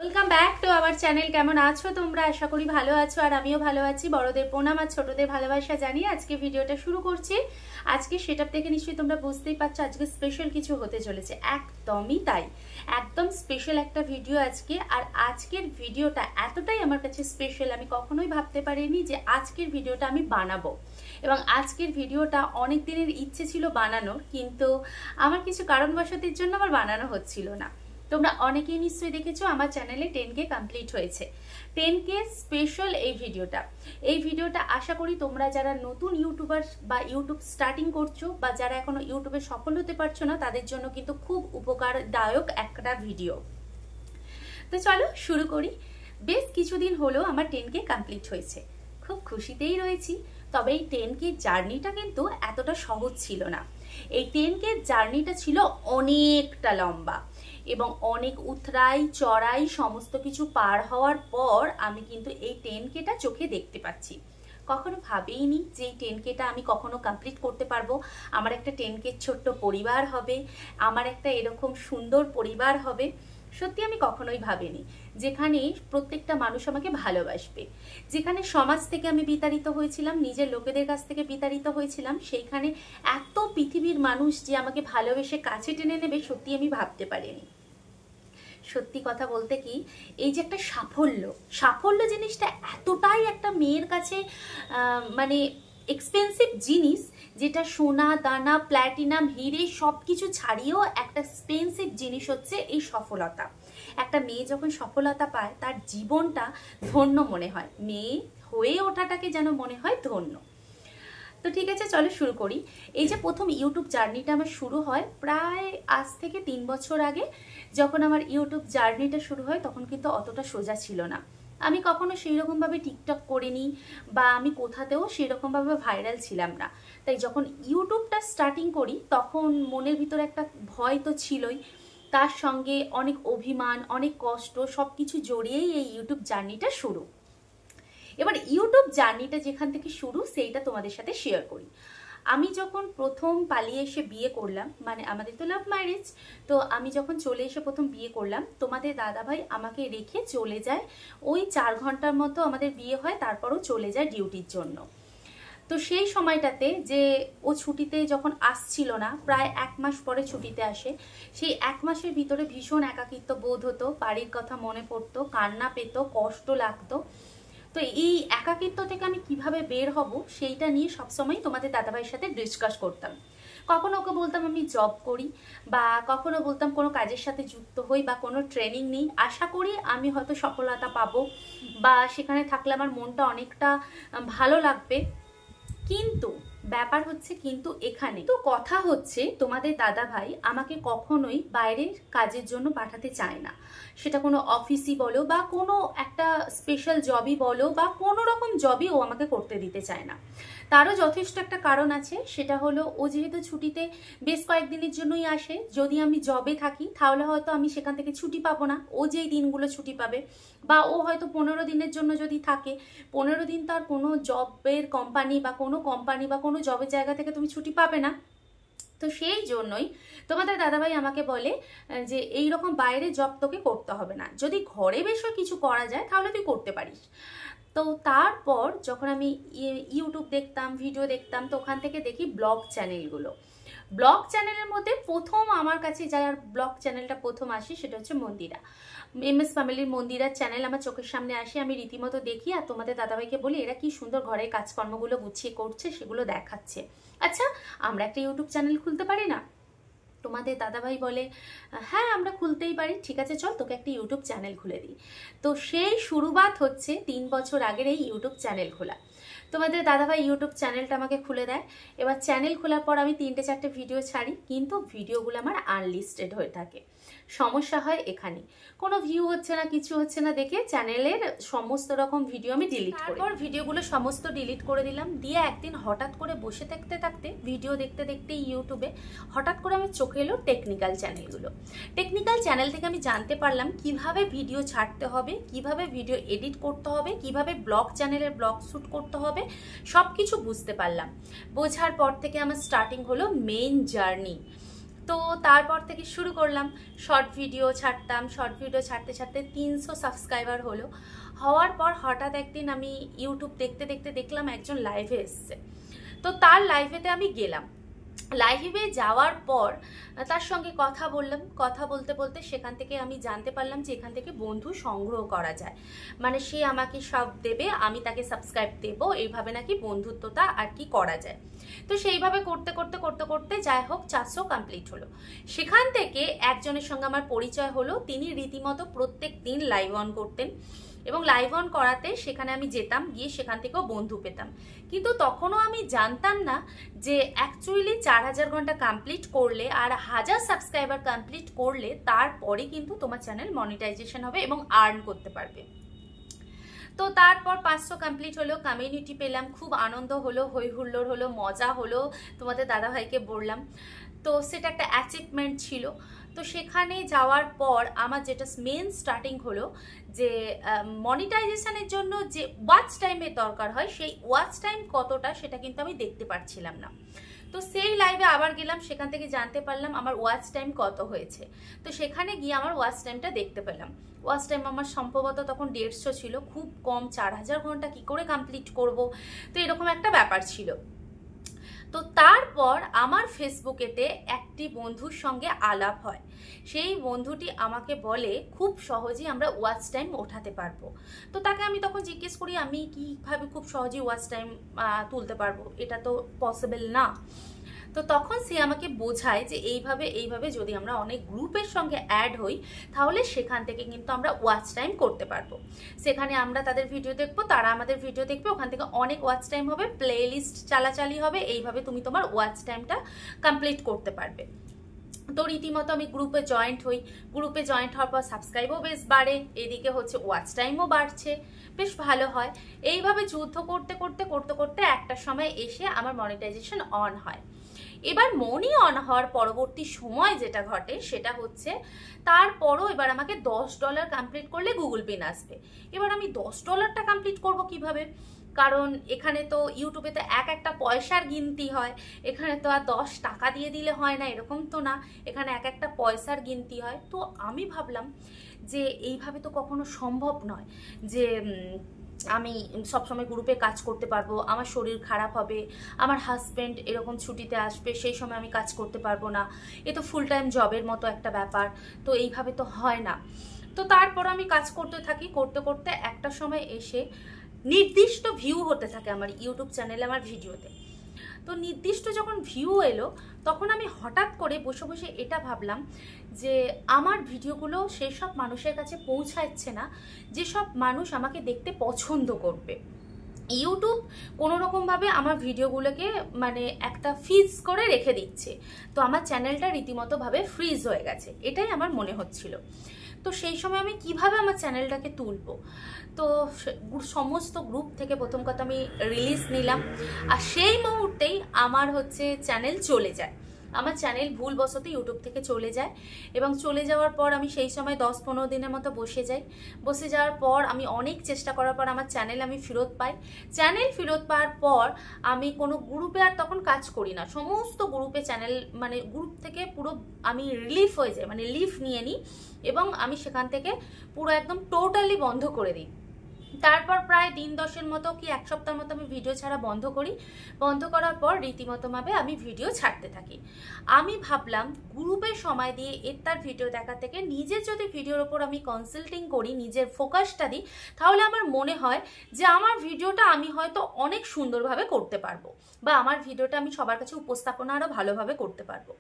Welcome back to our channel. কেমন আছো তোমরা? আশা করি ভালো আছো আর আমিও ভালো আছি। বড়দের প্রণাম আর ছোটদের ভালোবাসা জানিয়ে আজকে ভিডিওটা শুরু করছি। আজকে সেটআপ দেখে নিশ্চয়ই তোমরা বুঝতেই পারছো আজকে স্পেশাল কিছু হতে চলেছে। একদমই তাই, একদম স্পেশাল একটা ভিডিও আজকে। আর আজকের ভিডিওটা এতটাই আমার কাছে স্পেশাল, আমি কখনোই ভাবতে পারিনি যে আজকের ভিডিওটা আমি বানাবো। এবং আজকের ভিডিওটা অনেক দিনের ইচ্ছে ছিল বানানোর, কিন্তু আমার কিছু কারণবশতের জন্য আমার বানানো হচ্ছিল না। তোমরা অনেকেই নিশ্চয়ই দেখেছো আমার চ্যানেলে 10K কমপ্লিট হয়েছে। 10K স্পেশাল এই ভিডিওটা আশা করি তোমরা যারা নতুন ইউটিউবার বা ইউটিউব স্টার্টিং করছো বা যারা এখনো ইউটিউবে সফল হতে পারছো না তাদের জন্য কিন্তু খুব উপকারদায়ক একটা ভিডিও। তো চলো শুরু করি। বেশ কিছুদিন হলো আমার 10K কমপ্লিট হয়েছে, খুব খুশিতেই রয়েছি। তবে এই 10K জার্নিটা কিন্তু এতটা সহজ ছিল না। এই 10K জার্নিটা ছিল অনেকটা লম্বা এবং অনেক উতরাই চড়াই সমস্ত কিছু পার হওয়ার পর আমি কিন্তু এই 10Kটা চোখে দেখতে পাচ্ছি। কখনো ভাবিনি যে এই 10Kটা আমি কখনো কমপ্লিট করতে পারবো। আমার একটা 10K ছোট্ট পরিবার হবে, আমার একটা এরকম সুন্দর পরিবার হবে। সত্যি আমি কখনোই ভাবিনি। যেখানে প্রত্যেকটা মানুষ আমাকে ভালোবাসবে, যেখানে সমাজ থেকে আমি বিতাড়িত হয়েছিলাম, নিজের লোকেদের কাছ থেকে বিতাড়িত হয়েছিলাম, সেইখানে এত পৃথিবীর মানুষ যে আমাকে ভালোবেসে কাছে টেনে নেবে, সত্যি আমি ভাবতে পারিনি। সত্যি কথা বলতে কি, এই যে একটা সাফল্য জিনিসটা এতটাই একটা মেয়ের কাছে মানে এক্সপেন্সিভ জিনিস, যেটা সোনা দানা প্ল্যাটিনাম হিরে সব কিছু ছাড়িয়েও একটা এক্সপেন্সিভ জিনিস হচ্ছে এই সফলতা। একটা মেয়ে যখন সফলতা পায় তার জীবনটা ধন্য মনে হয়, মেয়ে হয়ে ওঠাটাকে যেন মনে হয় ধন্য। তো ঠিক আছে, চলো শুরু করি। এই যে প্রথম ইউটিউব জার্নিটা আমার শুরু হয় প্রায় আজ থেকে 3 বছর আগে। যখন আমার ইউটিউব জার্নিটা শুরু হয় তখন কিন্তু অতটা সোজা ছিল না। আমি কখনো সেই রকমভাবে টিকটক করিনি বা আমি কোথাতেও সেই রকমভাবে ভাইরাল ছিলাম না। তাই যখন ইউটিউবটা স্টার্টিং করি তখন মনের ভিতরে একটা ভয় তো ছিলই, তার সঙ্গে অনেক অভিমান, অনেক কষ্ট, সব কিছু জড়িয়েই এই ইউটিউব জার্নিটা শুরু। এবার ইউটিউব জার্নিটা যেখান থেকে শুরু সেইটা তোমাদের সাথে শেয়ার করি। আমি যখন প্রথম পালিয়ে এসে বিয়ে করলাম, মানে আমাদের তো লাভ ম্যারেজ, তো আমি যখন চলে এসে প্রথম বিয়ে করলাম, তোমাদের দাদাভাই আমাকে রেখে চলে যায়। ওই 4 ঘন্টার মতো আমাদের বিয়ে হয়, তারপরও চলে যায় ডিউটির জন্য। তো সেই সময়টাতে যে ও ছুটিতে যখন আসছিল না, প্রায় 1 মাস পরে ছুটিতে আসে, সেই 1 মাসের ভিতরে ভীষণ একাকিত্ব বোধ হতো, বাড়ির কথা মনে পড়তো, কান্না পেত, কষ্ট লাগতো। তো এই একাকিত্ব থেকে আমি কিভাবে বের হব সেইটা নিয়ে সবসময় তোমাদের দাদাভাইয়ের সাথে ডিসকাস করতাম। কখনো ওকে বলতাম আমি জব করি, বা কখনো বলতাম কোনো কাজের সাথে যুক্ত হই বা কোনো ট্রেনিং নিই, আশা করি আমি হয়তো সফলতা পাবো বা সেখানে থাকলে আমার মনটা অনেকটা ভালো লাগবে। কিন্তু ব্যাপার হচ্ছে, কিন্তু এখানে তো কথা হচ্ছে তোমাদের দাদাভাই আমাকে কখনোই বাইরের কাজের জন্য পাঠাতে চায় না। সেটা কোনো অফিসই বলো বা কোনো একটা স্পেশাল জবই বলো বা কোনো রকম জবই ও আমাকে করতে দিতে চায় না। তারও যথেষ্ট একটা কারণ আছে, সেটা হলো ও যেহেতু ছুটিতে বেশ কয়েকদিনের জন্যই আসে। যদি আমি জবে থাকি তাহলে হয়তো আমি সেখান থেকে ছুটি পাবো না, ও যেই দিনগুলো ছুটি পাবে। বা ও হয়তো 15 দিনের জন্য যদি থাকে, 15 দিন তার কোনো জবের কোম্পানি বা কোনো জবের জায়গা থেকে তুমি ছুটি পাবে না। তো সেই জন্যই তোমাদের দাদাভাই আমাকে বলে যে এই রকম বাইরে জব তোকে করতে হবে না, যদি ঘরে বসে কিছু করা যায় তাহলে তুই করতে পারিস। তো তারপর যখন আমি ইউটিউব দেখতাম, ভিডিও দেখতাম, তো ওখান থেকে দেখি ব্লগ চ্যানেলের মধ্যে প্রথম আমার কাছে যার ব্লগ চ্যানেলটা প্রথম আসে সেটা হচ্ছে মন্দিরা, MS ফ্যামিলির মন্দিরার চ্যানেল আমার চোখের সামনে আসে। আমি রীতিমতো দেখি আর তোমাদের দাদাভাইকে বলি এরা কি সুন্দর ঘরের কাজকর্মগুলো গুছিয়ে করছে, সেগুলো দেখাচ্ছে, আচ্ছা আমরা একটা ইউটিউব চ্যানেল খুলতে পারি না? তোমাদের দাদাভাই বলে হ্যাঁ আমরা খুলতেই পারি, ঠিক আছে চল তোকে একটা ইউটিউব চ্যানেল খুলে দিই। তো সেই শুরুবাত হচ্ছে 3 বছর আগের এই ইউটিউব চ্যানেল খোলা। তোমাদের দাদাভাই ইউটিউব চ্যানেলটা আমাকে খুলে দেয়। এবার চ্যানেল খোলার পর আমি 3-4টে ভিডিও ছাড়ি, কিন্তু ভিডিওগুলো আমার আনলিস্টেড হয়ে থাকে। সমস্যা হয় এখানে, কোনো ভিউ হচ্ছে না, কিছু হচ্ছে না, দেখে চ্যানেলের সমস্ত রকম ভিডিও আমি ডিলিট করি। তারপর ভিডিওগুলো সমস্ত ডিলিট করে দিলাম। দিয়ে একদিন হঠাৎ করে বসে থাকতে থাকতে ভিডিও দেখতে দেখতে ইউটিউবে হঠাৎ করে আমার চোখে এলো টেকনিক্যাল চ্যানেল থেকে আমি জানতে পারলাম কিভাবে ভিডিও ছাড়তে হবে, কিভাবে ভিডিও এডিট করতে হবে, কিভাবে ব্লগ চ্যানেলের ব্লগ শ্যুট করতে হবে, সব কিছু বুঝতে পারলাম। বোঝার পর থেকে আমার স্টার্টিং হলো মেইন জার্নি। তো তারপর থেকে শুরু করলাম, শর্ট ভিডিও ছাড়তাম, শর্ট ভিডিও ছাড়তে ছাড়তে 300 সাবস্ক্রাইবার হলো। হওয়ার পর হঠাৎ একদিন আমি ইউটিউব দেখতে দেখতে দেখলাম একজন লাইভে এসছে। তো তার লাইভেতে আমি গেলাম। লাইভে যাওয়ার পর তার সঙ্গে কথা বললাম, কথা বলতে বলতে সেখান থেকে আমি জানতে পারলাম যে এখান থেকে বন্ধু সংগ্রহ করা যায়, মানে সে আমাকে সব দেবে, আমি তাকে সাবস্ক্রাইব দেবো, এইভাবে নাকি বন্ধুত্বটা আর কি করা যায়। তো সেইভাবে করতে করতে করতে করতে যাই হোক 400 কমপ্লিট হলো। সেখান থেকে একজনের সঙ্গে আমার পরিচয় হলো, তিনি রীতিমতো প্রত্যেক দিন লাইভ অন করতেন এবং লাইভ অন করাতে সেখানে আমি যেতাম, গিয়ে সেখান থেকেও বন্ধু পেতাম। কিন্তু তখনও আমি জানতাম না যে অ্যাকচুয়ালি 4000 ঘন্টা কমপ্লিট করলে আর 1000 সাবস্ক্রাইবার কমপ্লিট করলে তারপরে কিন্তু তোমার চ্যানেল মনিটাইজেশন হবে এবং আর্ন করতে পারবে। তো তারপর 500 কমপ্লিট হলো, কমিউনিটি পেলাম, খুব আনন্দ হলো, হই হুল্লোড় হলো, মজা হলো, তোমাদের দাদাভাইকে বললাম। তো সেটা একটা অ্যাচিভমেন্ট ছিল। তো সেখানে যাওয়ার পর আমার যেটা মেন স্টার্টিং হলো যে মনিটাইজেশনের জন্য যে ওয়াচ টাইমের দরকার হয়, সেই ওয়াচ টাইম কতটা সেটা কিন্তু আমি দেখতে পাচ্ছিলাম না। তো সেই লাইভে আবার গেলাম, সেখান থেকে জানতে পারলাম আমার ওয়াচ টাইম কত হয়েছে। তো সেখানে গিয়ে আমার ওয়াচ টাইমটা দেখতে পেলাম। ওয়াচ টাইম আমার সম্ভবত তখন 150 ছিল, খুব কম, 4000 ঘন্টা কি করে কমপ্লিট করব, তো এরকম একটা ব্যাপার ছিল। তো তারপর আমার ফেসবুকেতে একটি বন্ধুর সঙ্গে আলাপ হয়। সেই বন্ধুটি আমাকে বলে খুব সহজেই আমরা ওয়াচ টাইম ওঠাতে পারবো। তো তাকে আমি তখন জিজ্ঞেস করি আমি কিভাবে খুব সহজেই ওয়াচ টাইম তুলতে পারবো, এটা তো পসিবল না। তো তখন সে আমাকে বোঝায় যে এইভাবে এইভাবে যদি আমরা অনেক গ্রুপের সঙ্গে অ্যাড হই তাহলে সেখান থেকে কিন্তু আমরা ওয়াচ টাইম করতে পারবো। সেখানে আমরা তাদের ভিডিও দেখবো, তারা আমাদের ভিডিও দেখবে, ওখান থেকে অনেক ওয়াচ টাইম হবে, প্লে লিস্ট চালাচালি হবে, এইভাবে তুমি তোমার ওয়াচ টাইমটা কমপ্লিট করতে পারবে। তো রীতিমতো আমি গ্রুপে জয়েন্ট হই, গ্রুপে জয়েন্ট হওয়ার পর সাবস্ক্রাইবও বেশ বাড়ে, এদিকে হচ্ছে ওয়াচ টাইমও বাড়ছে, বেশ ভালো হয়। এইভাবে যুদ্ধ করতে করতে করতে করতে একটা সময় এসে আমার মনিটাইজেশন অন হয়। এবার মনি অন হওয়ার পরবর্তী সময় যেটা ঘটে সেটা হচ্ছে তারপরও এবার আমাকে $10 কমপ্লিট করলে গুগল পিন আসবে। এবার আমি $10টা কমপ্লিট করব কিভাবে, কারণ এখানে তো ইউটিউবে তো একটা পয়সার গিনতি হয়, এখানে তো আর 10 টাকা দিয়ে দিলে হয় না, এরকম তো না, এখানে একটা পয়সার গিনতি হয়। তো আমি ভাবলাম যে এইভাবে তো কখনো সম্ভব নয় যে আমি সবসময় গ্রুপে কাজ করতে পারবো, আমার শরীর খারাপ হবে, আমার হাজব্যান্ড এরকম ছুটিতে আসবে, সেই সময় আমি কাজ করতে পারবো না, এ তো ফুল টাইম জবের মতো একটা ব্যাপার, তো এইভাবে তো হয় না। তো তারপর আমি কাজ করতে থাকি, করতে করতে একটা সময় এসে নির্দিষ্ট ভিউ হতে থাকে আমার ইউটিউব চ্যানেলে, আমার ভিডিওতে। তো নির্দিষ্ট যখন ভিউ এলো তখন আমি হঠাৎ করে বসে বসে এটা ভাবলাম যে আমার ভিডিওগুলো সেসব মানুষের কাছে পৌঁছাচ্ছে না যেসব মানুষ আমাকে দেখতে পছন্দ করবে। ইউটিউব কোনো রকমভাবে আমার ভিডিওগুলোকে মানে একটা ফ্রিজ করে রেখে দিচ্ছে, তো আমার চ্যানেলটা রীতিমতোভাবে ফ্রিজ হয়ে গেছে, এটাই আমার মনে হচ্ছিল। তো সেই সময় আমি কিভাবে আমার চ্যানেলটাকে তুলবো, তো সমস্ত গ্রুপ থেকে প্রথম কথা আমি রিলিজ নিলাম, আর সেই মুহূর্তেই আমার হচ্ছে চ্যানেল চলে যায়, আমার চ্যানেল ভুলবশত ইউটিউব থেকে চলে যায়। এবং চলে যাওয়ার পর আমি সেই সময় 10-15 দিনের মতো বসে যাই। বসে যাওয়ার পর আমি অনেক চেষ্টা করার পর আমার চ্যানেল আমি ফেরত পাই। চ্যানেল ফেরত পাওয়ার পর আমি কোনো গ্রুপে আর তখন কাজ করি না, সমস্ত গ্রুপে চ্যানেল মানে গ্রুপ থেকে পুরো আমি রিলিফ হয়ে যাই, মানে লিভ নিয়ে নিই এবং আমি সেখান থেকে পুরো একদম টোটালি বন্ধ করে দিই। তারপর প্রায় দিন 10-এর মতো কি 1 সপ্তাহের মতো আমি ভিডিও ছাড়া বন্ধ করি। বন্ধ করার পর রীতিমতোভাবে আমি ভিডিও ছাড়তে থাকি। আমি ভাবলাম গ্রুপে সময় দিয়ে তার ভিডিও দেখা থেকে নিজের যদি ভিডিওর ওপর আমি কনসাল্টিং করি, নিজের ফোকাসটা দিই, তাহলে আমার মনে হয় যে আমার ভিডিওটা আমি হয়তো অনেক সুন্দরভাবে করতে পারবো, বা আমার ভিডিওটা আমি সবার কাছে উপস্থাপনা আরও ভালোভাবে করতে পারবো।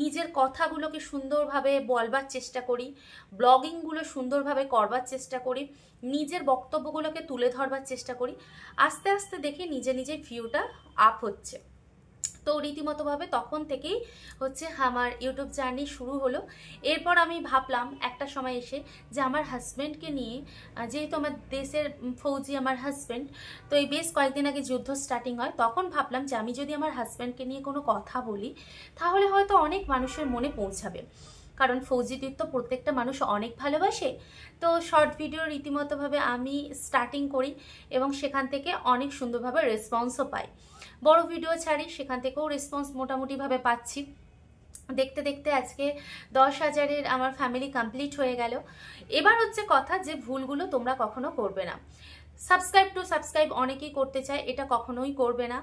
নিজের কথাগুলোকে সুন্দরভাবে বলবার চেষ্টা করি, ব্লগিংগুলো সুন্দরভাবে করবার চেষ্টা করি, নিজের বক্তব্যগুলোকে তুলে ধরবার চেষ্টা করি। আস্তে আস্তে দেখি নিজে নিজে ভিউটা আপ হচ্ছে। তো রীতিমতোভাবে তখন থেকেই হচ্ছে আমার ইউটিউব জার্নি শুরু হলো। এরপর আমি ভাবলাম একটা সময় এসে যে আমার হাজব্যান্ডকে নিয়ে, যেহেতু আমার দেশের ফৌজি আমার হাজব্যান্ড, তো এই বেশ কয়েকদিন আগে যুদ্ধ স্টার্টিং হয়, তখন ভাবলাম যে আমি যদি আমার হাজব্যান্ডকে নিয়ে কোনো কথা বলি তাহলে হয়তো অনেক মানুষের মনে পৌঁছাবে, কারণ ফৌজিদের তো প্রত্যেকটা মানুষ অনেক ভালোবাসে। তো শর্ট ভিডিও রীতিমতোভাবে আমি স্টার্টিং করি এবং সেখান থেকে অনেক সুন্দরভাবে রেসপন্সও পাই। বড় ভিডিও ছাড়ি, সেখান থেকেও রেসপন্স মোটামুটিভাবে পাচ্ছি। দেখতে দেখতে আজকে 10,000-এর আমার ফ্যামিলি কমপ্লিট হয়ে গেল। এবার হচ্ছে কথা যে ভুলগুলো তোমরা কখনো করবে না। সাবস্ক্রাইব অনেকেই করতে চায়, এটা কখনোই করবে না।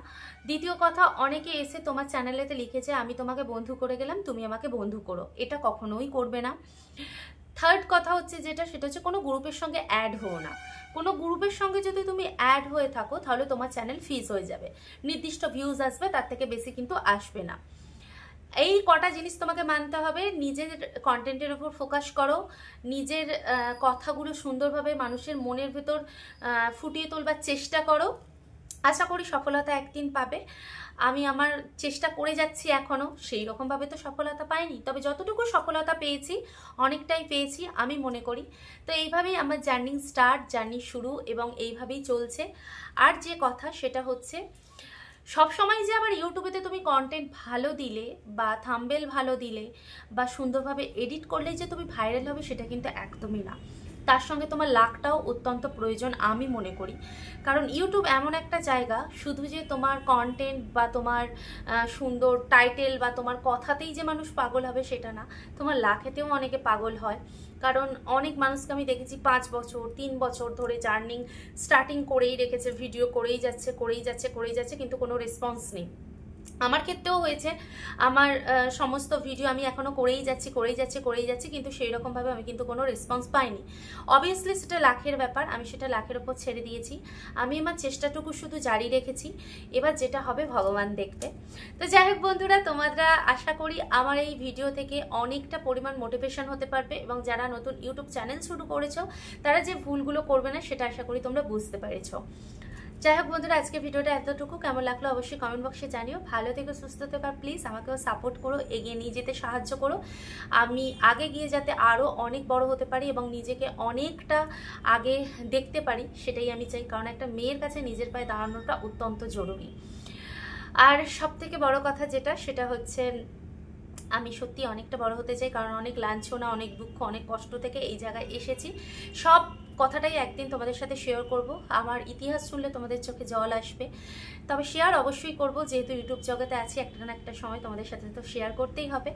দ্বিতীয় কথা, অনেকে এসে তোমার চ্যানেলেতে লিখেছে আমি তোমাকে বন্ধু করে গেলাম, তুমি আমাকে বন্ধু করো, এটা কখনোই করবে না। থার্ড কথা হচ্ছে যেটা, সেটা হচ্ছে কোনো গ্রুপের সঙ্গে অ্যাড হও না। কোনো গ্রুপের সঙ্গে যদি তুমি অ্যাড হয়ে থাকো তাহলে তোমার চ্যানেল ফ্রিজ হয়ে যাবে, নির্দিষ্ট ভিউজ আসবে, তার থেকে বেশি কিন্তু আসবে না। এই কটা জিনিস তোমাকে মানতে হবে। নিজের কন্টেন্টের উপর ফোকাস করো, নিজের কথাগুলো সুন্দরভাবে মানুষের মনের ভেতর ফুটিয়ে তোলবার চেষ্টা করো। আশা করি সফলতা একদিন পাবে। আমি আমার চেষ্টা করে যাচ্ছি, এখনও সেই রকমভাবে তো সফলতা পাইনি, তবে যতটুকু সফলতা পেয়েছি অনেকটাই পেয়েছি আমি মনে করি। তো এইভাবেই আমার জার্নি শুরু এবং এইভাবেই চলছে। আর যে কথা সেটা হচ্ছে, সবসময় যে আবার ইউটিউবেতে তুমি কন্টেন্ট ভালো দিলে বা থাম্বনেল ভালো দিলে বা সুন্দরভাবে এডিট করলে যে তুমি ভাইরাল হবে সেটা কিন্তু একদমই না। তার সঙ্গে তোমার লাকটাও অত্যন্ত প্রয়োজন আমি মনে করি। কারণ ইউটিউব এমন একটা জায়গা, শুধু যে তোমার কন্টেন্ট বা তোমার সুন্দর টাইটেল বা তোমার কথাতেই যে মানুষ পাগল হবে সেটা না, তোমার লাখেতেও অনেকে পাগল হয়। কারণ অনেক মানুষকে আমি দেখেছি 5 বছর 3 বছর ধরে জার্নিং স্টার্টিং করেই রেখেছে, ভিডিও করেই যাচ্ছে কিন্তু কোনো রেসপন্স নেই। আমার ক্ষেত্রেও হয়েছে, আমার সমস্ত ভিডিও আমি এখনো করেই যাচ্ছি কিন্তু সেই রকমভাবে আমি কিন্তু কোনো রেসপন্স পাইনি। অবভিয়াসলি সেটা লাখের ব্যাপার, আমি সেটা লাখের ওপর ছেড়ে দিয়েছি। আমি আমার চেষ্টাটুকু শুধু জারি রেখেছি, এবার যেটা হবে ভগবান দেখবে। তো যাই হোক বন্ধুরা, তোমরা আশা করি আমার এই ভিডিও থেকে অনেকটা পরিমাণ মোটিভেশন হতে পারবে এবং যারা নতুন ইউটিউব চ্যানেল শুরু করেছো তারা যে ভুলগুলো করবে না সেটা আশা করি তোমরা বুঝতে পেরেছো। যাই হোক বন্ধুরা, আজকে ভিডিওটা এতটুকু। কেমন লাগলো অবশ্যই কমেন্ট বক্সে জানিও। ভালো থেকো, সুস্থ থেকো, আর প্লিজ আমাকেও সাপোর্ট করো, এগিয়ে নিয়ে যেতে সাহায্য করো। আমি আগে গিয়ে যাতে আরও অনেক বড় হতে পারি এবং নিজেকে অনেকটা আগে দেখতে পারি, সেটাই আমি চাই। কারণ একটা মেয়ের কাছে নিজের পায়ে দাঁড়ানোটা অত্যন্ত জরুরি। আর সব থেকে বড় কথা যেটা, সেটা হচ্ছে আমি সত্যি অনেকটা বড় হতে চাই। কারণ অনেক লাঞ্ছনা, অনেক দুঃখ, অনেক কষ্ট থেকে এই জায়গায় এসেছি। সব কথাটাই একদিন তোমাদের সাথে শেয়ার করব। আমার ইতিহাস শুনলে তোমাদের চোখে জল আসবে, তবে শেয়ার অবশ্যই করব, যেহেতু ইউটিউব জগতে আছি, একটা না একটা সময় তোমাদের সাথে তো শেয়ার করতেই হবে।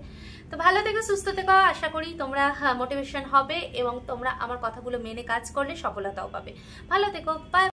তো ভালো থেকো, সুস্থ থেকো। আশা করি তোমরা মোটিভেশন হবে এবং তোমরা আমার কথাগুলো মেনে কাজ করলে সফলতাও পাবে। ভালো থেকো, বাই।